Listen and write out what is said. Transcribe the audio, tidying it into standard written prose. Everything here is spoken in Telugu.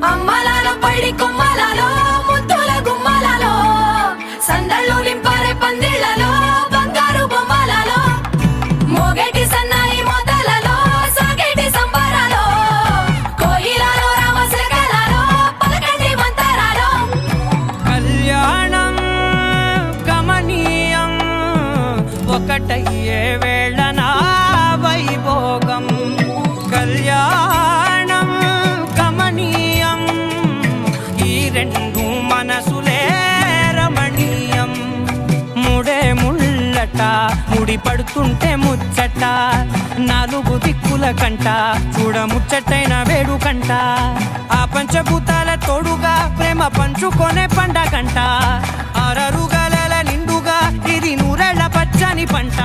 అమ్మలాలో పైడి కొమ్మలలో ముద్దుల గుమ్మలలో సందళ్ళు నింపారే పందిళ్లలో బంగారు బొమ్మలలో మోగేటి సన్నాయి మోతలలో సాగేటి సంబరాలో కోయిలలో రామశకలలో పలకండి మంతరాలో కళ్యాణం గమనీయం ఒకటయ్యే వేళనా వైభోగం కళ్యాణం గమనీయం ఈ రెండు మనసులే రమణీయం ముడే ముళ్ళట ముడి పడుతుంటే ముచ్చట నాలుగు దిక్కుల కంట చూడ ముచ్చటైన వేడుకంట ఆ పంచభూతాల తోడుగా ప్రేమ పంచుకొనే పండగంట ఆరరుగల నిండుగా ఇది నూరెళ్ళ పచ్చని పంట